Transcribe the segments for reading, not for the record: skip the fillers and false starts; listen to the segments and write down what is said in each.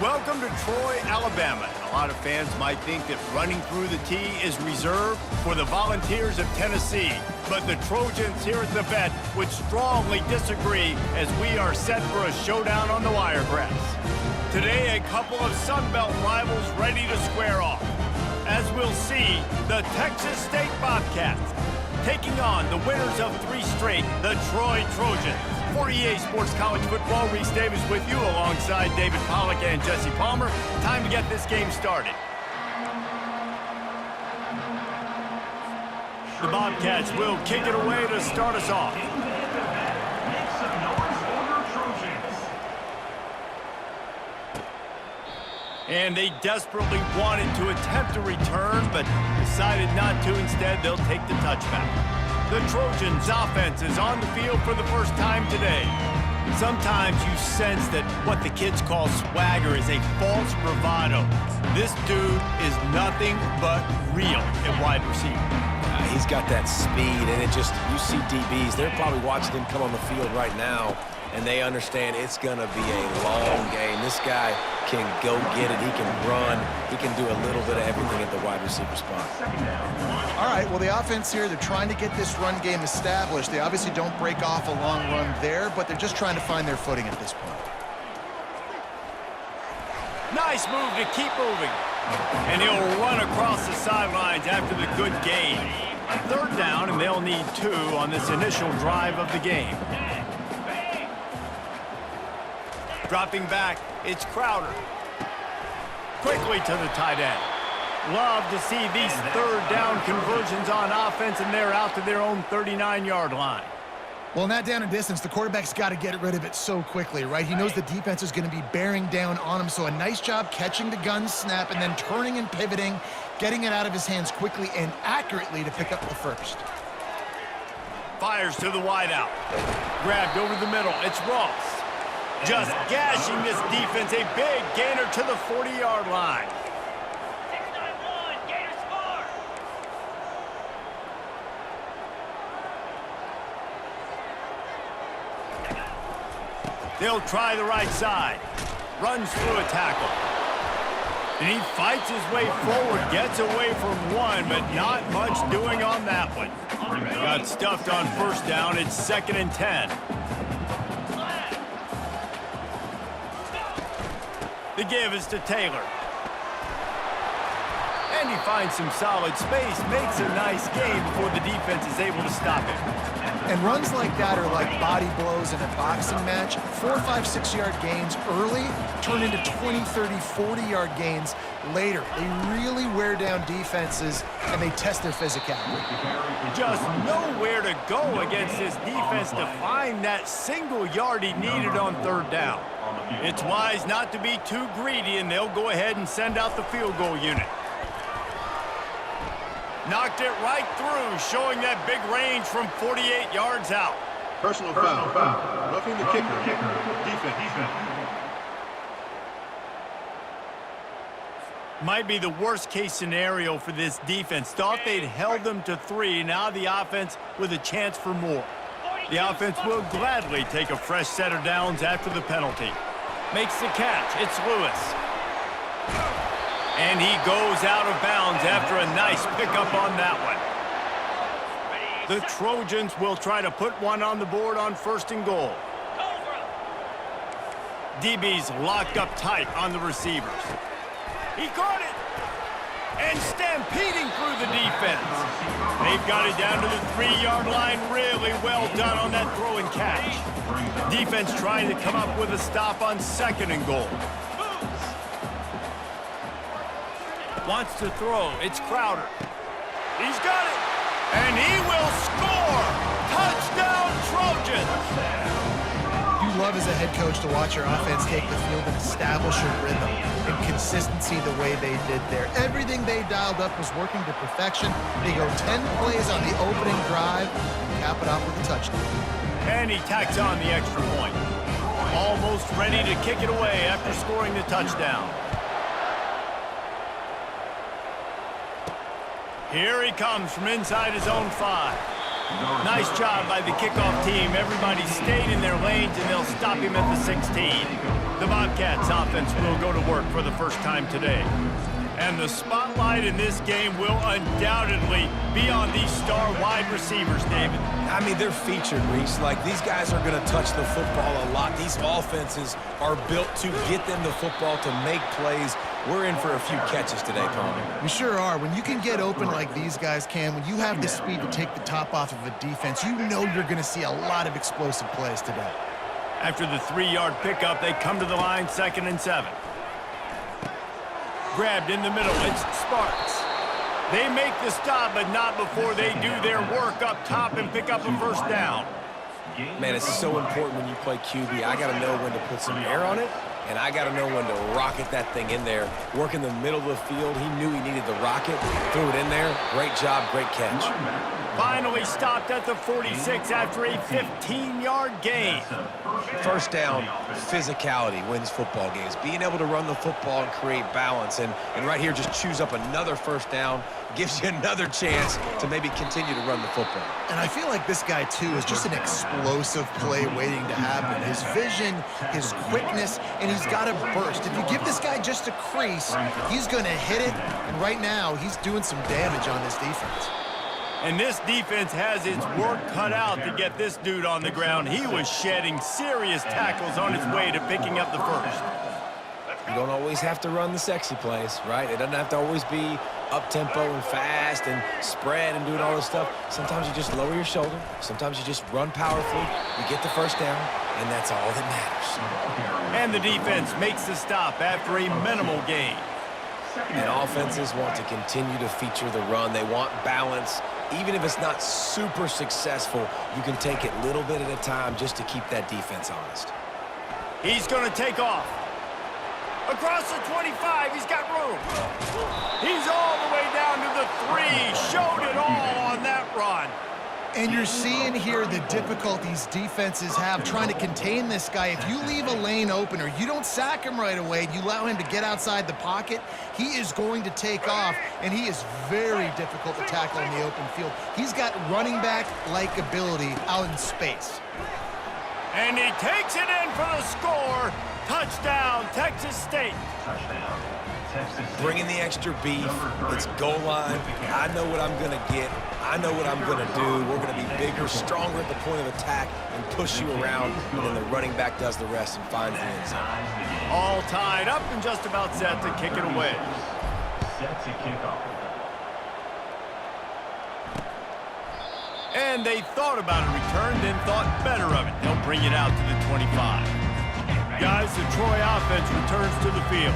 Welcome to Troy, Alabama. And a lot of fans might think that running through the tee is reserved for the Volunteers of Tennessee. But the Trojans here at the Vet would strongly disagree as we are set for a showdown on the Wiregrass. Today, a couple of Sun Belt rivals ready to square off. As we'll see, the Texas State Bobcats taking on the winners of 3 straight, the Troy Trojans. For EA Sports College Football, Reese Davis with you alongside David Pollack and Jesse Palmer. Time to get this game started. The Bobcats will kick it away to start us off. And they desperately wanted to attempt a return, but decided not to. Instead, they'll take the touchback. The Trojans' offense is on the field for the first time today. Sometimes you sense that what the kids call swagger is a false bravado. This dude is nothing but real at wide receiver. He's got that speed, and it just, you see DBs, they're probably watching him come on the field right now, and they understand it's going to be a long game. This guy can go get it. He can run. He can do a little bit of everything at the wide receiver spot. All right, well, the offense here, they're trying to get this run game established. They obviously don't break off a long run there, but they're just trying to find their footing at this point. Nice move to keep moving. And he'll run across the sidelines after the good gain. 3rd down, and they'll need 2 on this initial drive of the game. Dropping back, it's Crowder. Quickly to the tight end. Love to see these 3rd down conversions on offense, and they're out to their own 39-yard line. Well, in that down and distance, the quarterback's got to get rid of it so quickly, right? He knows the defense is going to be bearing down on him, so a nice job catching the gun snap and then turning and pivoting, getting it out of his hands quickly and accurately to pick up the first. Fires to the wideout. Grabbed over the middle. It's Ross. Just gashing this defense. A big gainer to the 40-yard line. 6-9-1, Gator score. They'll try the right side. Runs through a tackle. And he fights his way forward. Gets away from one, but not much doing on that one. Got stuffed on 1st down. It's 2nd and 10. The give is to Taylor. And he finds some solid space, makes a nice gain before the defense is able to stop him. And runs like that are like body blows in a boxing match. 4, 5, 6-yard gains early turn into 20, 30, 40-yard gains later. They really wear down defenses, and they test their physicality. Just nowhere to go against this defense to find that single yard he needed on 3rd down. It's wise not to be too greedy, and they'll go ahead and send out the field goal unit. Knocked it right through, showing that big range from 48 yards out. Personal foul. Roughing the kicker. Defense. Might be the worst case scenario for this defense. Thought they'd held them to 3. Now the offense with a chance for more. The offense will gladly take a fresh set of downs after the penalty. Makes the catch. It's Lewis. And he goes out of bounds after a nice pickup on that one. The Trojans will try to put one on the board on 1st and goal. DB's locked up tight on the receivers. He caught it. And stampeding through the defense. They've got it down to the 3-yard line. Really well done on that throw and catch. Defense trying to come up with a stop on 2nd and goal. Wants to throw. It's Crowder. He's got it. And he will score. Touchdown, Trojans. You love as a head coach to watch your offense take the field and establish a rhythm and consistency the way they did there. Everything they dialed up was working to perfection. They go 10 plays on the opening drive and cap it off with a touchdown. And he tacks on the extra point. Almost ready to kick it away after scoring the touchdown. Here he comes from inside his own 5. Nice job by the kickoff team. Everybody stayed in their lanes, and they'll stop him at the 16. The Bobcats offense will go to work for the first time today. And the spotlight in this game will undoubtedly be on these star wide receivers, David. I mean, they're featured, Reese. Like, these guys are going to touch the football a lot. These offenses are built to get them the football, to make plays. We're in for a few catches today, Palmer. We sure are. When you can get open like these guys can, when you have the speed to take the top off of a defense, you know you're going to see a lot of explosive plays today. After the 3-yard pickup, they come to the line, 2nd and 7. Grabbed in the middle, it's Sparks. They make the stop, but not before they do their work up top and pick up a first down. Man, it's so important when you play QB. I got to know when to put some air on it, and I got to know when to rocket that thing in there. Work in the middle of the field. He knew he needed the rocket, threw it in there. Great job, great catch. Finally stopped at the 46 after a 15-yard gain. First down, physicality wins football games. Being able to run the football and create balance. And right here, just choose up another first down, gives you another chance to maybe continue to run the football. And I feel like this guy, too, is just an explosive play waiting to happen. His vision, his quickness, and he's got a burst. If you give this guy just a crease, he's going to hit it. And right now, he's doing some damage on this defense. And this defense has its work cut out to get this dude on the ground. He was shedding serious tackles on his way to picking up the first. You don't always have to run the sexy plays, right? It doesn't have to always be up-tempo and fast and spread and doing all this stuff. Sometimes you just lower your shoulder. Sometimes you just run powerfully. You get the first down, and that's all that matters. And the defense makes the stop after a minimal gain. And offenses want to continue to feature the run. They want balance. Even if it's not super successful, you can take it little bit at a time just to keep that defense honest. He's going to take off. Across the 25, he's got room. He's all the way down to the 3. Showed it all on that run. And you're seeing here the difficulties defenses have trying to contain this guy. If you leave a lane open or you don't sack him right away, you allow him to get outside the pocket, he is going to take off, and he is very difficult to tackle in the open field. He's got running back-like ability out in space. And he takes it in for the score. Touchdown, Texas State. Bringing the extra beef. It's goal line. I know what I'm going to get. I know what I'm going to do. We're going to be bigger, stronger at the point of attack and push you around, and then the running back does the rest and finds the end zone. All tied up and just about set to kick it away. Set to kick off. And they thought about a return, then thought better of it. They'll bring it out to the 25. Guys, the Troy offense returns to the field.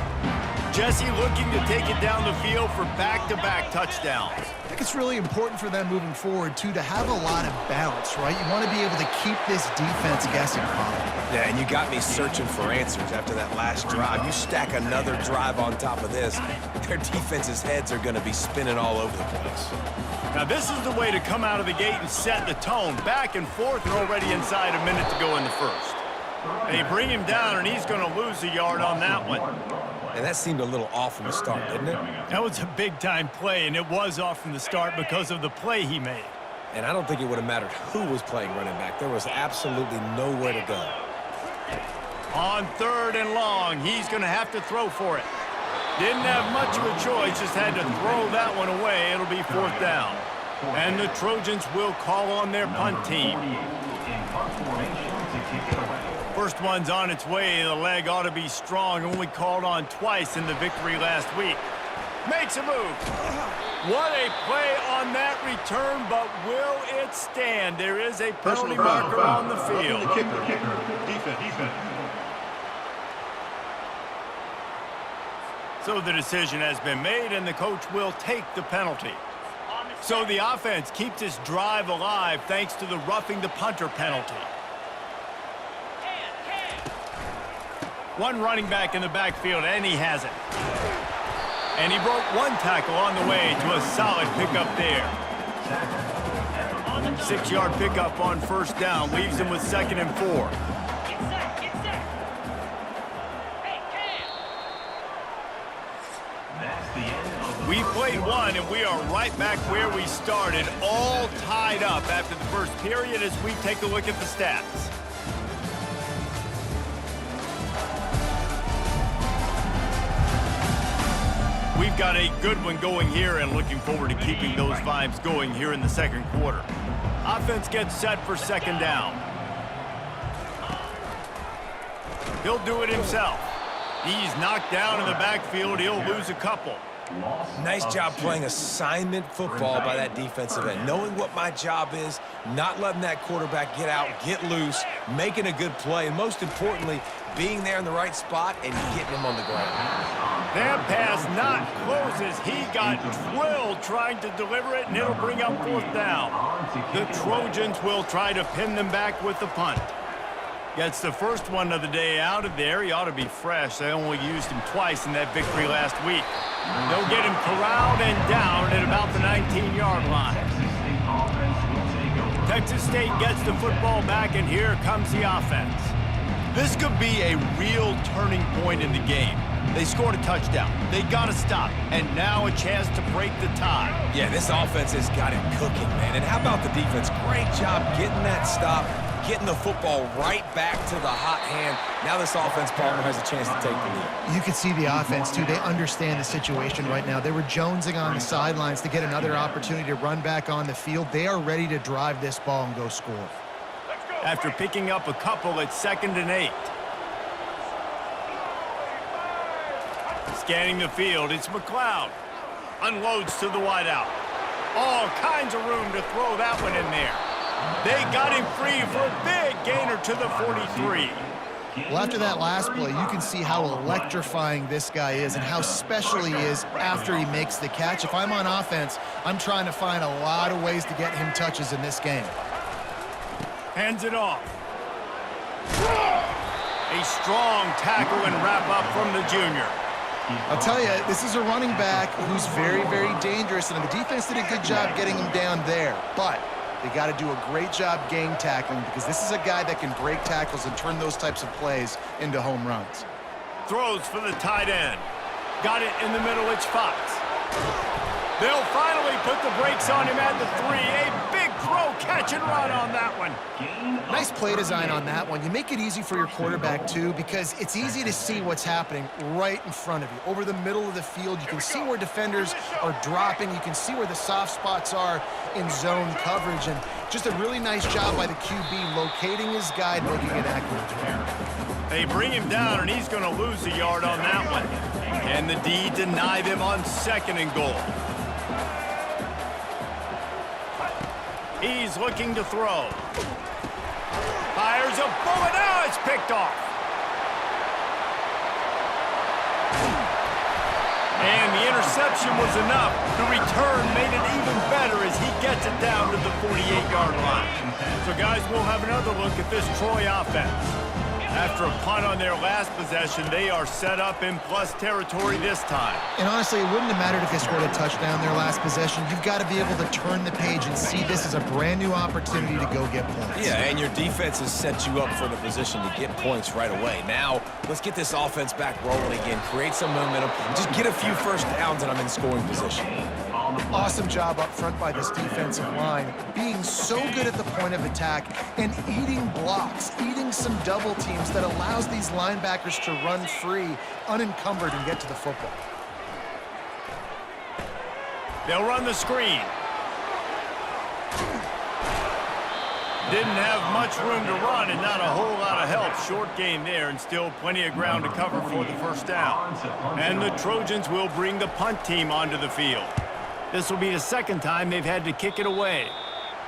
Jesse looking to take it down the field for back-to-back touchdowns. I think it's really important for them moving forward, too, to have a lot of balance, right? You want to be able to keep this defense guessing, Colin. Yeah, and you got me searching for answers after that last drive. You stack another drive on top of this, their defense's heads are going to be spinning all over the place. Now, this is the way to come out of the gate and set the tone. Back and forth, and already inside a minute to go in the first. They bring him down, and he's going to lose a yard on that one. And that seemed a little off from the start, didn't it? That was a big-time play, and it was off from the start because of the play he made. And I don't think it would have mattered who was playing running back. There was absolutely nowhere to go. On 3rd and long, he's going to have to throw for it. Didn't have much of a choice, just had to throw that one away. It'll be 4th down. And the Trojans will call on their punt team. First one's on its way. The leg ought to be strong. Only called on twice in the victory last week. Makes a move. What a play on that return, but will it stand? There is a penalty marker on the field. The kicker. Defense. So the decision has been made, and the coach will take the penalty. So the offense keeps its drive alive thanks to the roughing the punter penalty. One running back in the backfield, and he has it. And he broke one tackle on the way to a solid pickup there. 6-yard pickup on 1st down, leaves him with 2nd and 4. Get set. Hey, Cam. We played one, and we are right back where we started, all tied up after the first period as we take a look at the stats. We've got a good one going here and looking forward to keeping those vibes going here in the second quarter. Offense gets set for second down. He'll do it himself. He's knocked down in the backfield. He'll lose a couple. Nice job playing assignment football by that defensive end. Knowing what my job is, not letting that quarterback get out, get loose, making a good play, and most importantly, being there in the right spot and getting him on the ground. That pass not closes. He got drilled trying to deliver it, and it'll bring up fourth down. The Trojans will try to pin them back with the punt. Gets the first one of the day out of there. He ought to be fresh. They only used him twice in that victory last week. They'll get him corralled and down at about the 19-yard line. Texas State gets the football back, and here comes the offense. This could be a real turning point in the game. They scored a touchdown. They got to stop. And now a chance to break the tie. Yeah, this offense has got it cooking, man. And how about the defense? Great job getting that stop, getting the football right back to the hot hand. Now this offense, Palmer, has a chance to take the lead. You can see the offense, too. They understand the situation right now. They were jonesing on the sidelines to get another opportunity to run back on the field. They are ready to drive this ball and go score. After picking up a couple at 2nd and 8. Scanning the field, it's McLeod. Unloads to the wideout. All kinds of room to throw that one in there. They got him free for a big gainer to the 43. Well, after that last play, you can see how electrifying this guy is and how special he is after he makes the catch. If I'm on offense, I'm trying to find a lot of ways to get him touches in this game. Hands it off. A strong tackle and wrap up from the junior. I'll tell you, this is a running back who's very, very dangerous, and the defense did a good job getting him down there. But they got to do a great job gang tackling because this is a guy that can break tackles and turn those types of plays into home runs. Throws for the tight end. Got it in the middle, it's Fox. They'll finally put the brakes on him at the 3. A big throw, catch and run on that one. Nice play design on that one. You make it easy for your quarterback, too, because it's easy to see what's happening right in front of you. Over the middle of the field, you can see where defenders are dropping. You can see where the soft spots are in zone coverage. And just a really nice job by the QB locating his guy, making it accurate. They bring him down, and he's going to lose a yard on that one. And the D deny them on 2nd and goal. He's looking to throw. Fires a bullet. Now it's picked off. And the interception was enough. The return made it even better as he gets it down to the 48-yard line. So, guys, we'll have another look at this Troy offense. After a punt on their last possession, they are set up in plus territory this time. And honestly, it wouldn't have mattered if they scored a touchdown their last possession. You've got to be able to turn the page and see this as a brand new opportunity to go get points. Yeah, and your defense has set you up for the position to get points right away. Now, let's get this offense back rolling again, create some momentum, just get a few first downs, and I'm in scoring position. Awesome job up front by this defensive line, being so good at the point of attack and eating blocks, eating some double teams that allows these linebackers to run free, unencumbered, and get to the football. They'll run the screen. Didn't have much room to run and not a whole lot of help. Short gain there and still plenty of ground to cover for the first down. And the Trojans will bring the punt team onto the field. This will be the second time they've had to kick it away.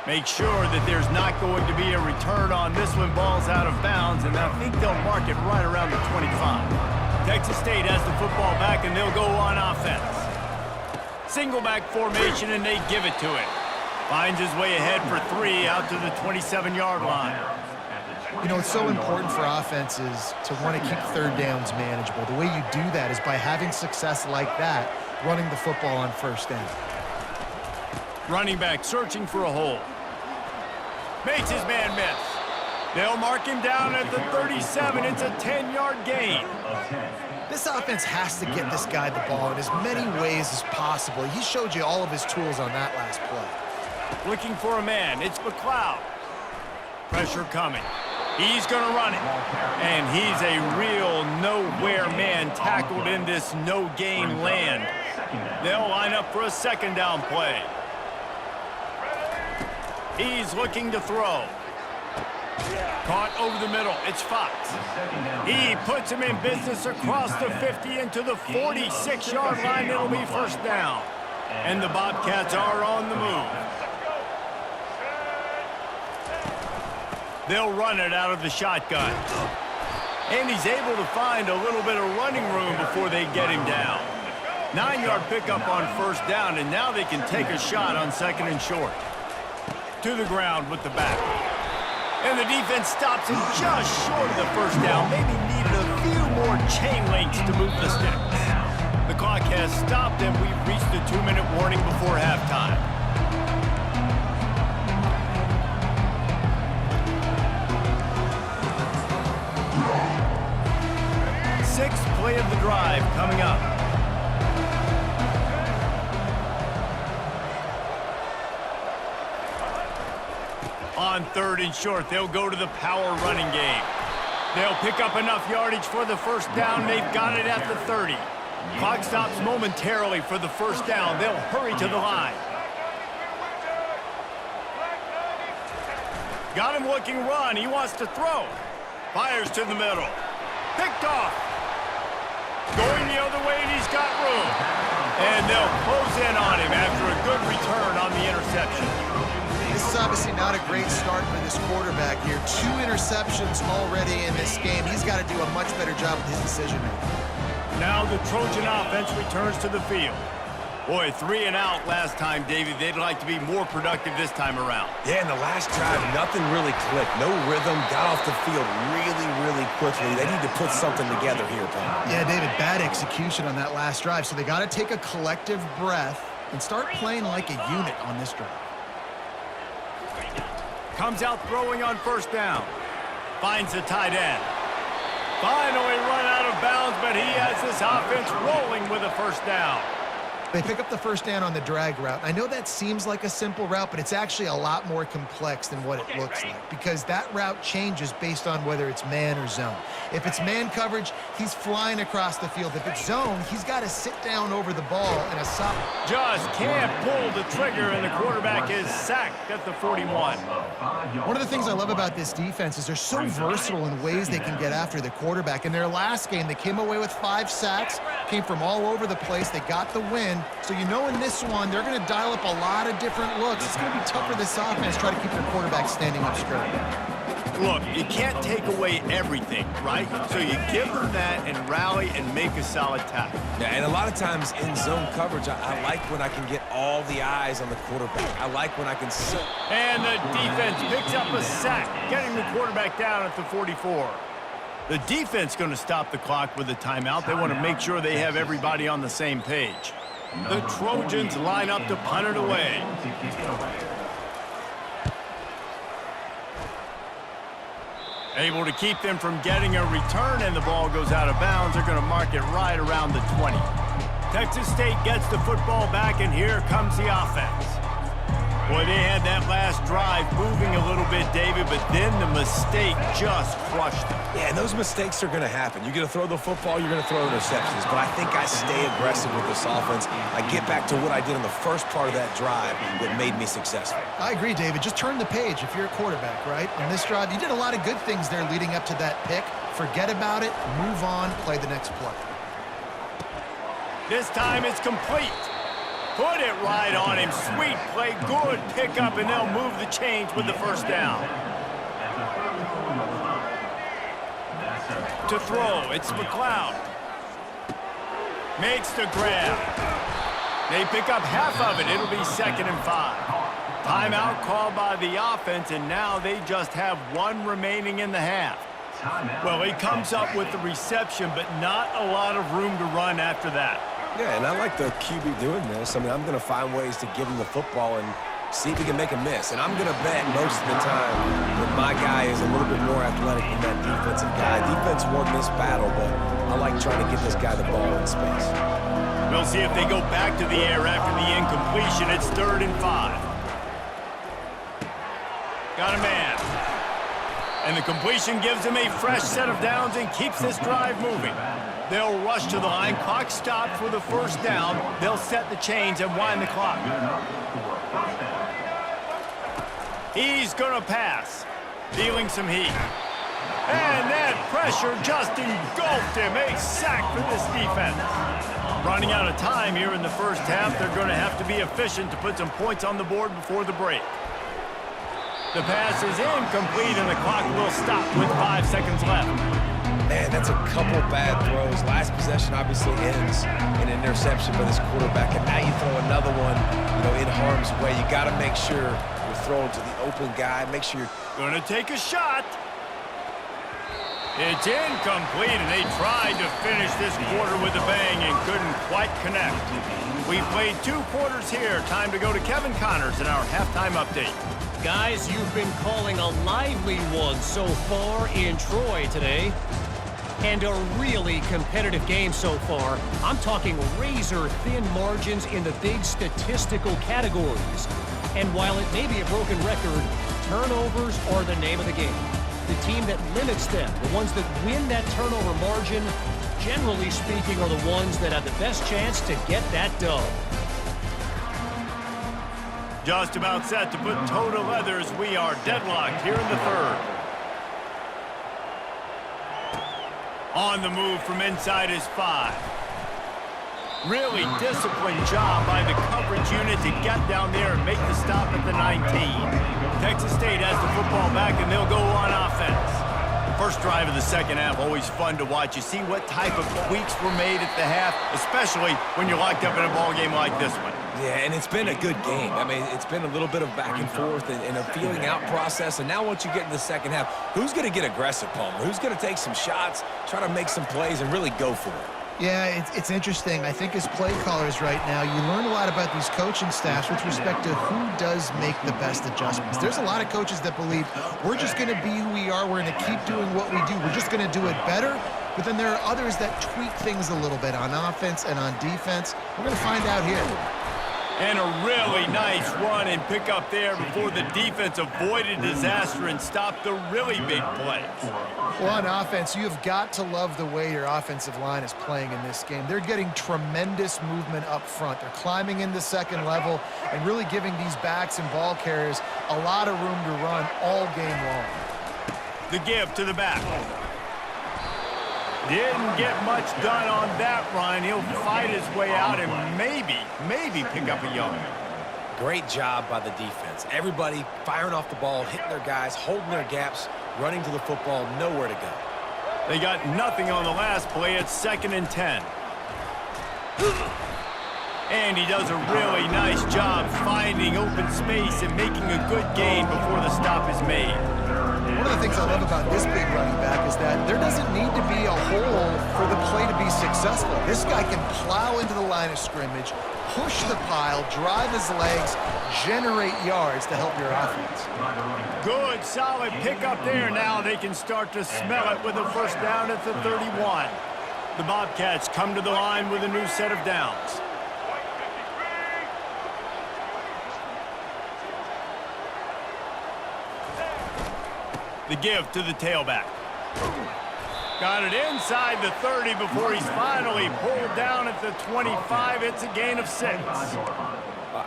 Make sure that there's not going to be a return on this one. Ball's out of bounds, and I think they'll mark it right around the 25. Texas State has the football back, and they'll go on offense. Single back formation, and they give it to him. Finds his way ahead for 3 out to the 27-yard line. You know, it's so important for offenses to want to keep third downs manageable. The way you do that is by having success like that, running the football on first down. Running back searching for a hole. Makes his man miss. They'll mark him down at the 37. It's a 10-yard gain. This offense has to get this guy the ball in as many ways as possible. He showed you all of his tools on that last play. Looking for a man. It's McLeod. Pressure coming. He's going to run it. And he's a real nowhere man tackled in this no-gain land. They'll line up for a second down play. He's looking to throw. Caught over the middle. It's Fox. He puts him in business across the 50 into the 46-yard line. It'll be first down. And the Bobcats are on the move. They'll run it out of the shotgun. And he's able to find a little bit of running room before they get him down. 9-yard pickup on first down, and now they can take a shot on second and short. To the ground with the back. And the defense stops him just short of the first down. Maybe needed a few more chain links to move the sticks. The clock has stopped, and we've reached the 2-minute warning before halftime. Sixth play of the drive coming up. On third and short, they'll go to the power running game. They'll pick up enough yardage for the first down. They've got it at the 30. Clock stops momentarily for the first down. They'll hurry to the line. Got him looking run. He wants to throw. Fires to the middle. Picked off. Going the other way, and he's got room. And they'll close in on him after a good return on the interception. This is obviously not a great start for this quarterback here. 2 interceptions already in this game. He's got to do a much better job with his decision-making. Now the Trojan offense returns to the field. Boy, 3 and out last time, David. They'd like to be more productive this time around. Yeah, in the last drive, nothing really clicked. No rhythm, got off the field really quickly. They need to put something together here, Tom. Yeah, David, bad execution on that last drive. So they got to take a collective breath and start playing like a unit on this drive. Comes out throwing on first down. Finds the tight end. Finally run out of bounds, but he has this offense rolling with a first down. They pick up the first down on the drag route. I know that seems like a simple route, but it's actually a lot more complex than what it looks like because that route changes based on whether it's man or zone. If it's man coverage, he's flying across the field. If it's zone, he's got to sit down over the ball in a solid. Just can't pull the trigger, and the quarterback is sacked at the 41. One of the things I love about this defense is they're so versatile in ways they can get after the quarterback. In their last game, they came away with 5 sacks, came from all over the place. They got the win. So you know in this one, they're going to dial up a lot of different looks. It's going to be tough for this offense to try to keep their quarterback standing up straight. Look, you can't take away everything, right? So you give them that and rally and make a solid tackle. Yeah, and a lot of times in zone coverage, I like when I can get all the eyes on the quarterback. I like when I can sit. And the defense picks up a sack, getting the quarterback down at the 44. The defense going to stop the clock with a timeout. They want to make sure they have everybody on the same page. The Trojans line up to punt it away. Able to keep them from getting a return, and the ball goes out of bounds. They're going to mark it right around the 20. Texas State gets the football back, and here comes the offense. Boy, they had that last drive moving a little bit, David, but then the mistake just crushed them. Yeah, and those mistakes are going to happen. You're going to throw the football, you're going to throw interceptions. But I think I stay aggressive with this offense. I get back to what I did in the first part of that drive that made me successful. I agree, David. Just turn the page if you're a quarterback, right? On this drive, you did a lot of good things there leading up to that pick. Forget about it, move on, play the next play. This time it's complete. Put it right on him. Sweet play, good pickup, and they'll move the chains with the first down. To throw, it's McLeod. Makes the grab. They pick up half of it. It'll be 2nd and 5. Timeout called by the offense, and now they just have 1 remaining in the half. Well, he comes up with the reception, but not a lot of room to run after that. Yeah, and I like the QB doing this. I mean, I'm going to find ways to give him the football and see if he can make a miss. And I'm going to bet most of the time that my guy is a little bit more athletic than that defensive guy. Defense won this battle, but I like trying to get this guy the ball in space. We'll see if they go back to the air after the incompletion. It's 3rd and 5. Got a man. And the completion gives him a fresh set of downs and keeps this drive moving. They'll rush to the line. Clock stopped for the first down. They'll set the chains and wind the clock. He's going to pass. Feeling some heat. And that pressure just engulfed him. A sack for this defense. Running out of time here in the first half. They're going to have to be efficient to put some points on the board before the break. The pass is incomplete, and the clock will stop with 5 seconds left. Man, that's a couple bad throws. Last possession obviously ends in an interception by this quarterback, and now you throw another one, in harm's way. You got to make sure you're throwing to the open guy. Make sure you're going to take a shot. It's incomplete, and they tried to finish this quarter with a bang and couldn't quite connect. We've played 2 quarters here. Time to go to Kevin Connors in our halftime update. Guys, you've been calling a lively one so far in Troy today. And a really competitive game so far. I'm talking razor-thin margins in the big statistical categories. And while it may be a broken record, turnovers are the name of the game. The team that limits them, the ones that win that turnover margin, generally speaking, are the ones that have the best chance to get that dub. Just about set to put toe to leathers. We are deadlocked here in the third. On the move from inside his 5. Really disciplined job by the coverage unit to get down there and make the stop at the 19. Texas State has the football back, and they'll go on offense. First drive of the second half, always fun to watch. You see what type of tweaks were made at the half, especially when you're locked up in a ball game like this one. Yeah, and it's been a good game. I mean, it's been a little bit of back and forth and a feeling out process. And now once you get in the second half, who's going to get aggressive, Palmer? Who's going to take some shots, try to make some plays, and really go for it? Yeah, it's interesting. I think as play callers right now, you learn a lot about these coaching staffs with respect to who does make the best adjustments. There's a lot of coaches that believe we're just going to be who we are. We're going to keep doing what we do. We're just going to do it better. But then there are others that tweak things a little bit on offense and on defense. We're going to find out here. And a really nice run and pick up there before the defense avoided disaster and stopped the really big play. Well, on offense, you have got to love the way your offensive line is playing in this game. They're getting tremendous movement up front. They're climbing in the second level and really giving these backs and ball carriers a lot of room to run all game long. The give to the back. Didn't get much done on that run. He'll fight his way out and maybe pick up a yard. Great job by the defense. Everybody firing off the ball, hitting their guys, holding their gaps, running to the football, nowhere to go. They got nothing on the last play. It's 2nd and 10. And he does a really nice job finding open space and making a good gain before the stop is made. One of the things I love about this big running back is that there doesn't need to be a hole for the play to be successful. This guy can plow into the line of scrimmage, push the pile, drive his legs, generate yards to help your offense. Good, solid pickup there. Now they can start to smell it with a first down at the 31. The Bobcats come to the line with a new set of downs. The give to the tailback. Got it inside the 30 before he's finally pulled down at the 25. It's a gain of 6.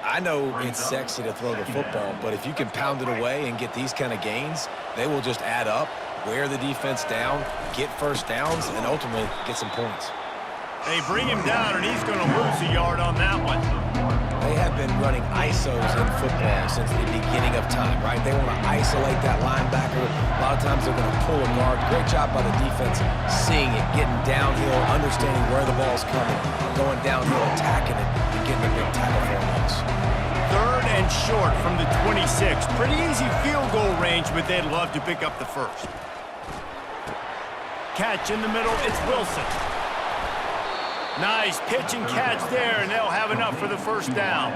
I know it's sexy to throw the football, but if you can pound it away and get these kind of gains, they will just add up, wear the defense down, get first downs, and ultimately get some points. They bring him down, and he's going to lose a yard on that one. They have been running ISOs in football since the beginning of time, right? They want to isolate that linebacker. A lot of times they're going to pull a guard. Great job by the defense seeing it, getting downhill, understanding where the ball's coming, going downhill, attacking it, and getting a big tackle for a loss. 3rd and short from the 26. Pretty easy field goal range, but they'd love to pick up the first. Catch in the middle, it's Wilson. Nice pitch and catch there, and they'll have enough for the first down.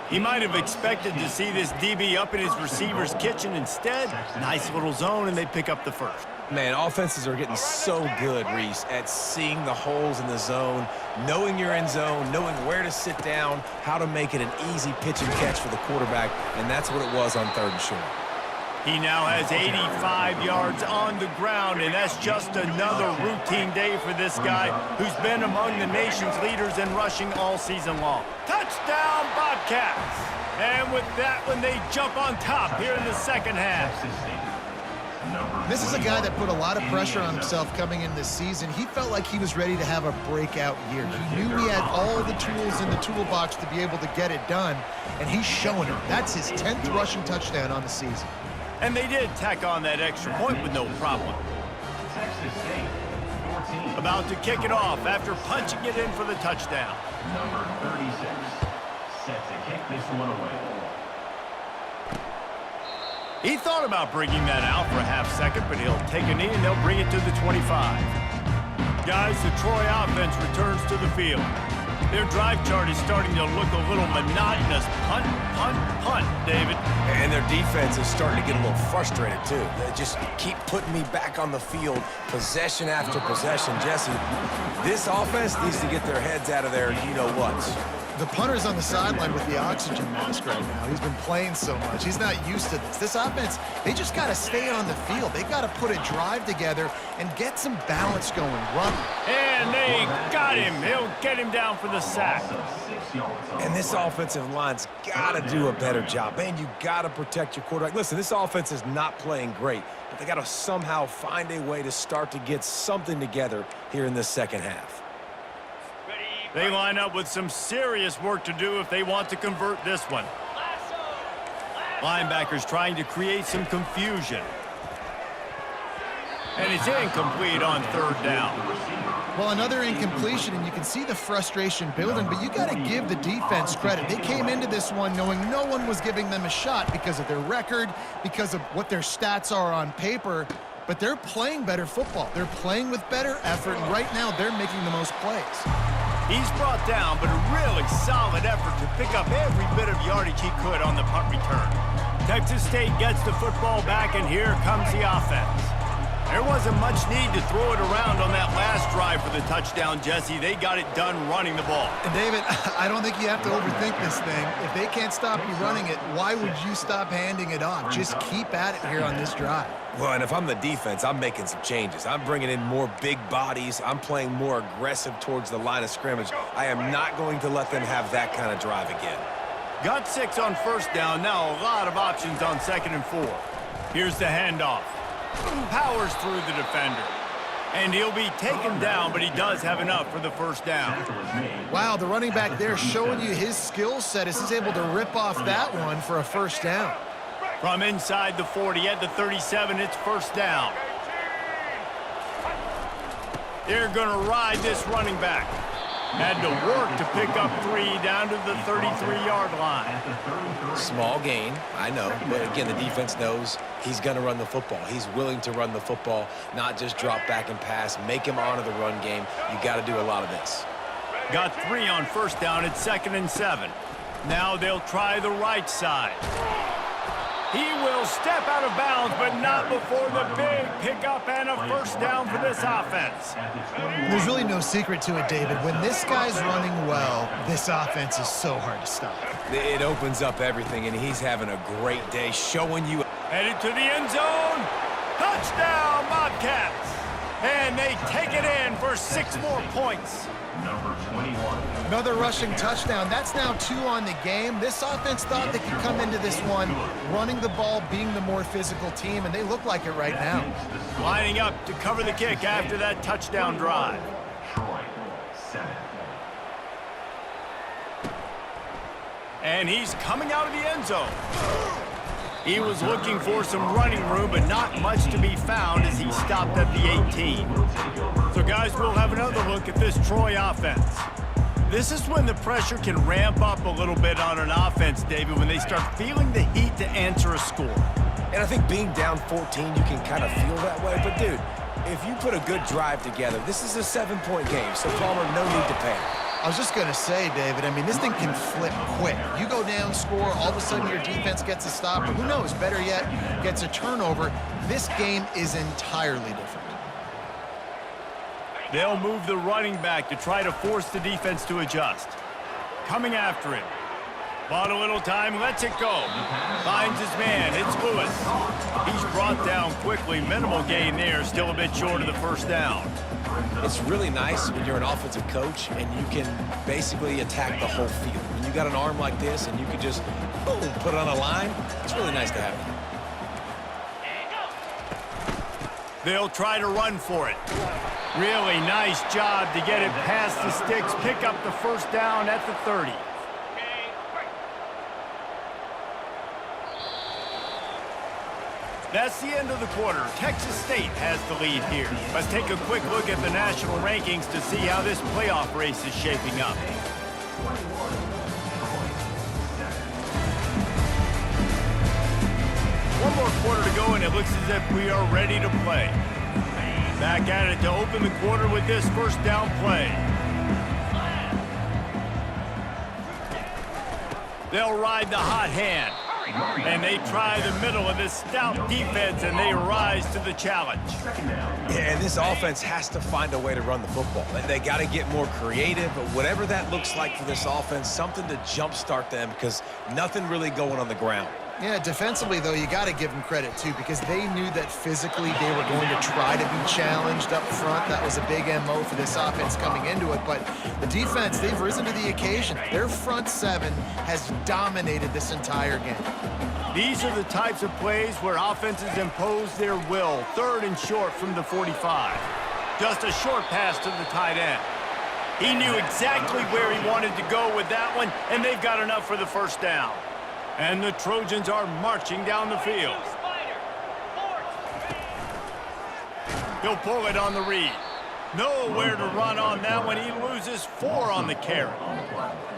He might have expected to see this DB up in his receiver's kitchen. Instead, nice little zone, and they pick up the first. Man, offenses are getting so good, Reese, at seeing the holes in the zone, knowing you're in zone, knowing where to sit down, how to make it an easy pitch and catch for the quarterback, and that's what it was on 3rd and short. He now has 85 yards on the ground, and that's just another routine day for this guy who's been among the nation's leaders in rushing all season long. Touchdown, Bobcats! And with that one, they jump on top here in the second half. This is a guy that put a lot of pressure on himself coming in this season. He felt like he was ready to have a breakout year. He knew he had all the tools in the toolbox to be able to get it done, and he's showing it. That's his 10th rushing touchdown on the season. And they did tack on that extra point with no problem. About to kick it off after punching it in for the touchdown. Number 36, set to kick this one away. He thought about bringing that out for a half second, but he'll take a knee and they'll bring it to the 25. Guys, the Troy offense returns to the field. Their drive chart is starting to look a little monotonous. Punt, punt, punt, David. And their defense is starting to get a little frustrated, too. They just keep putting me back on the field, possession after possession. Jesse, this offense needs to get their heads out of their you-know-whats. The punter's on the sideline with the oxygen mask right now. He's been playing so much. He's not used to this. This offense, they just got to stay on the field. They got to put a drive together and get some balance going. Run. And they got him. He'll get him down for the sack. And this offensive line's got to do a better job. Man, you got to protect your quarterback. Listen, this offense is not playing great, but they got to somehow find a way to start to get something together here in this second half. They line up with some serious work to do if they want to convert this one. Linebackers trying to create some confusion. And it's incomplete on third down. Well, another incompletion, and you can see the frustration building, but you got to give the defense credit. They came into this one knowing no one was giving them a shot because of their record, because of what their stats are on paper, but they're playing better football. They're playing with better effort, and right now they're making the most plays. He's brought down, but a really solid effort to pick up every bit of yardage he could on the punt return. Texas State gets the football back, and here comes the offense. There wasn't much need to throw it around on that last drive for the touchdown, Jesse. They got it done running the ball. And David, I don't think you have to overthink this thing. If they can't stop you running it, why would you stop handing it off? Just keep at it here on this drive. Well, and if I'm the defense, I'm making some changes. I'm bringing in more big bodies. I'm playing more aggressive towards the line of scrimmage. I am not going to let them have that kind of drive again. Got 6 on first down. Now a lot of options on 2nd and 4. Here's the handoff. Powers through the defender. And he'll be taken down, but he does have enough for the first down. Wow, the running back there showing you his skill set as he's able to rip off that one for a first down. From inside the 40 at the 37, it's first down. They're going to ride this running back. Had to work to pick up 3 down to the 33-yard line. Small gain, I know, but again, the defense knows he's going to run the football. He's willing to run the football, not just drop back and pass, make him honor the run game. You got to do a lot of this. Got 3 on first down at 2nd and 7. Now they'll try the right side. He will step out of bounds, but not before the big pickup and a first down for this offense. There's really no secret to it, David. When this guy's running well, this offense is so hard to stop. It opens up everything, and he's having a great day showing you. Headed to the end zone. Touchdown, Bobcats. And they take it in for 6 more points. Number 21. Another rushing touchdown. That's now 2 on the game. This offense thought they could come into this one running the ball, being the more physical team, and they look like it right now. Lining up to cover the kick after that touchdown drive. Troy, 7. And he's coming out of the end zone. He was looking for some running room, but not much to be found as he stopped at the 18. So, guys, we'll have another look at this Troy offense. This is when the pressure can ramp up a little bit on an offense, David, when they start feeling the heat to answer a score. And I think being down 14, you can kind of feel that way. But, dude, if you put a good drive together, this is a 7-point game, so Palmer, no need to panic. I was just going to say, David, I mean, this thing can flip quick. You go down, score, all of a sudden your defense gets a stop, or who knows, better yet, gets a turnover. This game is entirely different. They'll move the running back to try to force the defense to adjust. Coming after it. Bought a little time, lets it go. Finds his man, it's Lewis. He's brought down quickly. Minimal gain there, still a bit short of the first down. It's really nice when you're an offensive coach and you can basically attack the whole field. When you got an arm like this and you can just, boom, put it on a line, it's really nice to have that. They'll try to run for it. Really nice job to get it past the sticks, pick up the first down at the 30. That's the end of the quarter. Texas State has the lead here. Let's take a quick look at the national rankings to see how this playoff race is shaping up. One more quarter to go, and it looks as if we are ready to play. Back at it to open the quarter with this first down play. They'll ride the hot hand. And they try the middle of this stout defense, and they rise to the challenge. Yeah, and this offense has to find a way to run the football. They got to get more creative, but whatever that looks like for this offense, something to jumpstart them because nothing really going on the ground. Yeah, defensively, though, you got to give them credit, too, because they knew that physically they were going to try to be challenged up front. That was a big MO for this offense coming into it. But the defense, they've risen to the occasion. Their front seven has dominated this entire game. These are the types of plays where offenses impose their will. 3rd and short from the 45. Just a short pass to the tight end. He knew exactly where he wanted to go with that one, and they've got enough for the first down. And the Trojans are marching down the field. He'll pull it on the read. Nowhere to run on that one. He loses 4 on the carry.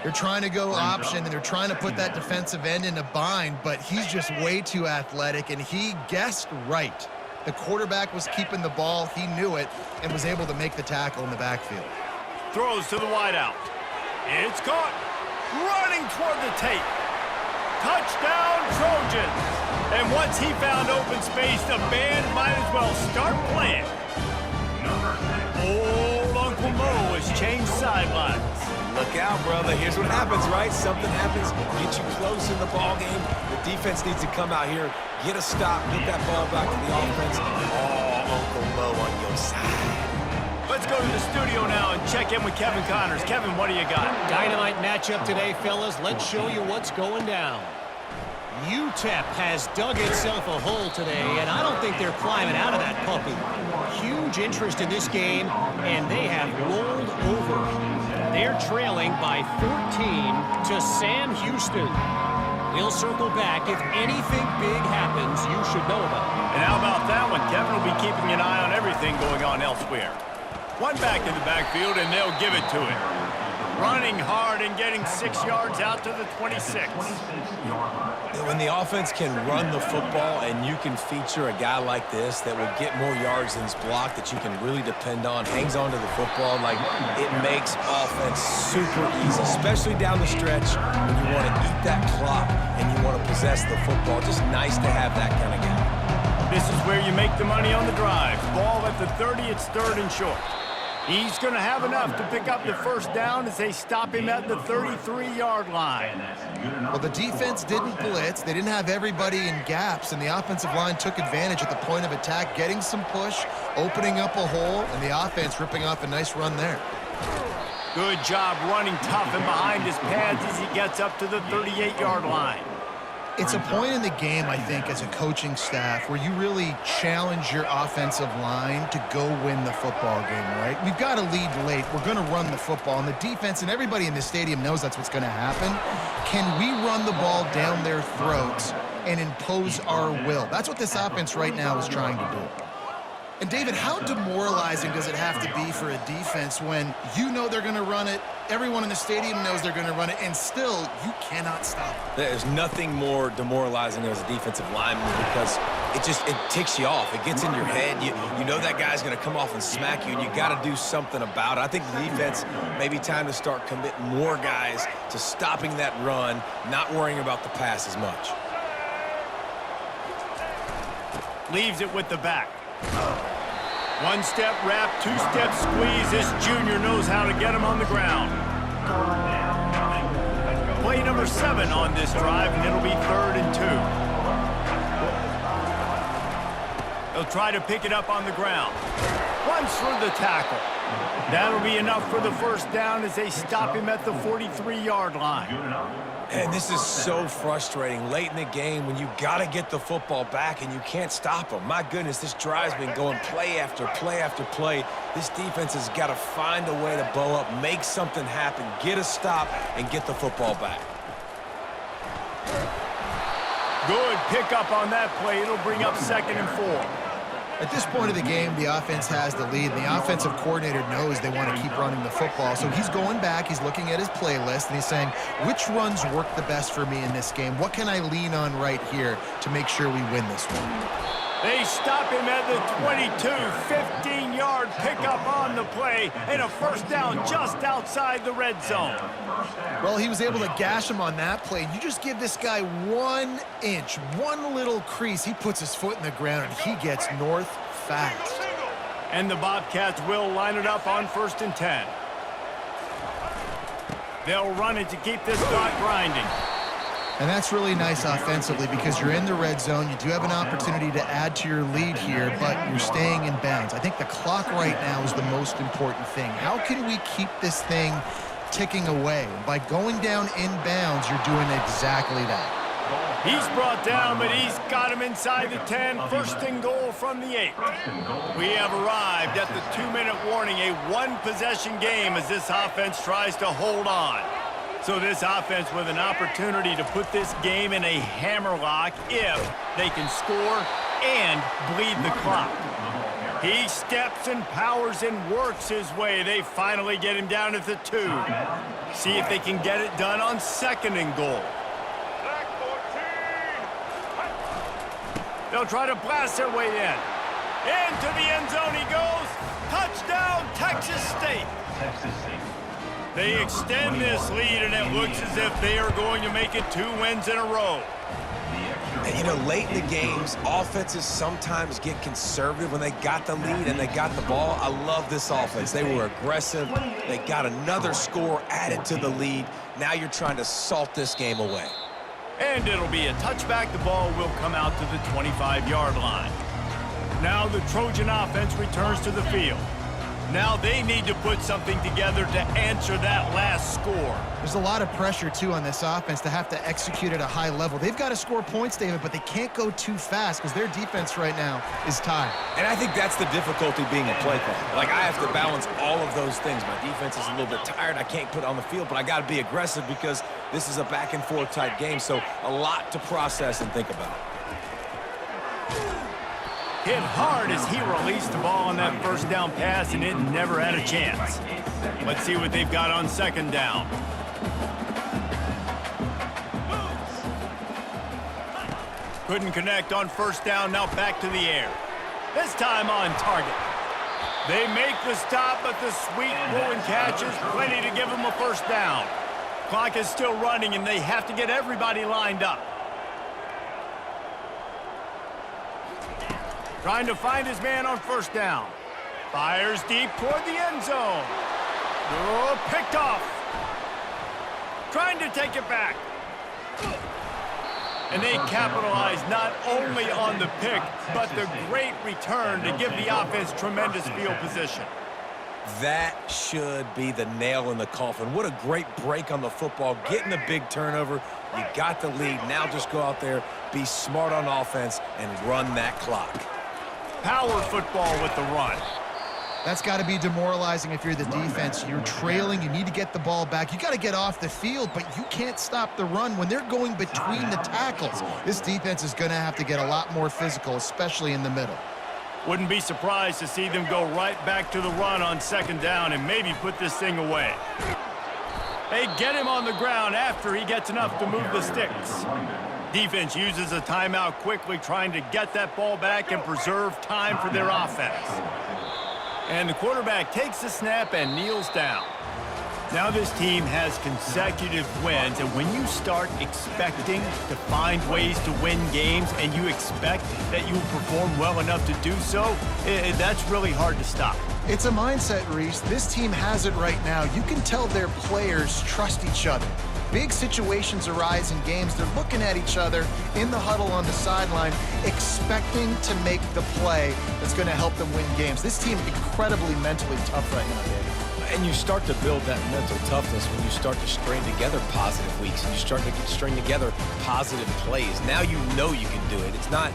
They're trying to go option, and they're trying to put that defensive end in a bind, but he's just way too athletic, and he guessed right. The quarterback was keeping the ball. He knew it and was able to make the tackle in the backfield. Throws to the wideout. It's caught. Running toward the tape. Touchdown, Trojans. And once he found open space, the band might as well start playing. Old Uncle Mo has changed sidelines. Look out, brother. Here's what happens, right? Something happens, get you close in the ball game. The defense needs to come out here, get a stop, get that ball back to the offense. Oh, Uncle Mo on your side. Let's go to the studio now and check in with Kevin Connors. Kevin, what do you got? Dynamite matchup today, fellas. Let's show you what's going down. UTEP has dug itself a hole today, and I don't think they're climbing out of that puppy. Huge interest in this game, and they have rolled over. They're trailing by 14 to Sam Houston. We'll circle back. If anything big happens, you should know about it. And how about that one? Kevin will be keeping an eye on everything going on elsewhere. One back in the backfield, and they'll give it to him. Running hard and getting 6 yards out to the 26. When the offense can run the football and you can feature a guy like this that will get more yards than his block that you can really depend on, hangs on to the football, like it makes offense super easy, especially down the stretch when you want to eat that clock and you want to possess the football. Just nice to have that kind of guy. This is where you make the money on the drive. Ball at the 30, it's 3rd and short. He's going to have enough to pick up the first down as they stop him at the 33-yard line. Well, the defense didn't blitz. They didn't have everybody in gaps, and the offensive line took advantage at the point of attack, getting some push, opening up a hole, and the offense ripping off a nice run there. Good job running tough and behind his pads as he gets up to the 38-yard line. It's a point in the game, I think, as a coaching staff where you really challenge your offensive line to go win the football game, right? We've got to lead late. We're going to run the football, and the defense and everybody in the stadium knows that's what's going to happen. Can we run the ball down their throats and impose our will? That's what this offense right now is trying to do. And, David, how demoralizing does it have to be for a defense when you know they're going to run it, everyone in the stadium knows they're going to run it, and still you cannot stop it? There's nothing more demoralizing as a defensive lineman because it ticks you off. It gets in your head. You know that guy's going to come off and smack you, and you got to do something about it. I think the defense may be time to start committing more guys to stopping that run, not worrying about the pass as much. Leaves it with the back. One-step wrap, two-step squeeze. This junior knows how to get him on the ground. play number 7 on this drive, and it'll be 3rd and 2. They'll try to pick it up on the ground. Runs through the tackle. That'll be enough for the first down as they stop him at the 43-yard line. And this is so frustrating late in the game when you got to get the football back and you can't stop them. My goodness, this drive's been going play after play after play. This defense has got to find a way to bow up, make something happen, get a stop, and get the football back. Good pickup on that play. It'll bring up 2nd and 4. At this point of the game, the offense has the lead, and the offensive coordinator knows they want to keep running the football. So he's going back, he's looking at his playlist, and he's saying, which runs work the best for me in this game? What can I lean on right here to make sure we win this one? They stop him at the 22, 15-yard pickup on the play, and a first down just outside the red zone. Well, he was able to gash him on that play. You just give this guy 1 inch, one little crease, he puts his foot in the ground, and he gets north fast. And the Bobcats will line it up on 1st and 10. They'll run it to keep this clock grinding. And that's really nice offensively because you're in the red zone. You do have an opportunity to add to your lead here, but you're staying in bounds. I think the clock right now is the most important thing. How can we keep this thing ticking away? By going down in bounds, you're doing exactly that. He's brought down, but he's got him inside the 10. 1st and goal from the 8. We have arrived at the 2-minute warning, a one-possession game as this offense tries to hold on. So this offense with an opportunity to put this game in a hammerlock if they can score and bleed the clock. He steps and powers and works his way. They finally get him down at the 2. See if they can get it done on 2nd and goal. They'll try to blast their way in. Into the end zone he goes. Touchdown, Texas State. They extend this lead, and it looks as if they are going to make it 2 wins in a row. And, you know, late in the games, offenses sometimes get conservative when they got the lead and they got the ball. I love this offense. They were aggressive. They got another score added to the lead. Now you're trying to salt this game away. And it'll be a touchback. The ball will come out to the 25-yard line. Now the Trojan offense returns to the field. Now they need to put something together to answer that last score. There's a lot of pressure, too, on this offense to have to execute at a high level. They've got to score points, David, but they can't go too fast because their defense right now is tired. And I think that's the difficulty being a play caller. Like, I have to balance all of those things. My defense is a little bit tired. I can't put it on the field, but I got to be aggressive because this is a back-and-forth type game, so a lot to process and think about. Hit hard as he released the ball on that first down pass, and it never had a chance. Let's see what they've got on 2nd down. Couldn't connect on 1st down, now back to the air. This time on target. They make the stop, but the sweet rolling catch is plenty to give them a 1st down. Clock is still running, and they have to get everybody lined up. Trying to find his man on 1st down. Fires deep toward the end zone. Oh, picked off. Trying to take it back. And they capitalize not only on the pick, but the great return to give the offense tremendous field position. That should be the nail in the coffin. What a great break on the football, getting a big turnover. You got the lead. Now just go out there, be smart on offense, and run that clock. Power football with the run. That's got to be demoralizing if you're the defense. You're trailing. You need to get the ball back. You got to get off the field, but you can't stop the run when they're going between the tackles. This defense is going to have to get a lot more physical, especially in the middle. Wouldn't be surprised to see them go right back to the run on 2nd down and maybe put this thing away. They get him on the ground after he gets enough to move the sticks. Defense uses a timeout quickly, trying to get that ball back and preserve time for their offense. And the quarterback takes the snap and kneels down. Now this team has consecutive wins, and when you start expecting to find ways to win games and you expect that you will perform well enough to do so, that's really hard to stop. It's a mindset, Reese. This team has it right now. You can tell their players trust each other. big situations arise in games, they're looking at each other in the huddle on the sideline, expecting to make the play that's going to help them win games. This team incredibly mentally tough right now, Dave. And you start to build that mental toughness when you start to string together positive weeks and you start to string together positive plays. Now you know you can do it. It's not,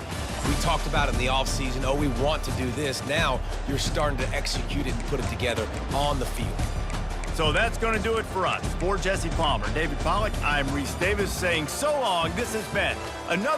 we talked about it in the offseason, oh, we want to do this. Now you're starting to execute it and put it together on the field. So that's going to do it for us. For Jesse Palmer, David Pollack, I'm Reese Davis saying so long. This has been another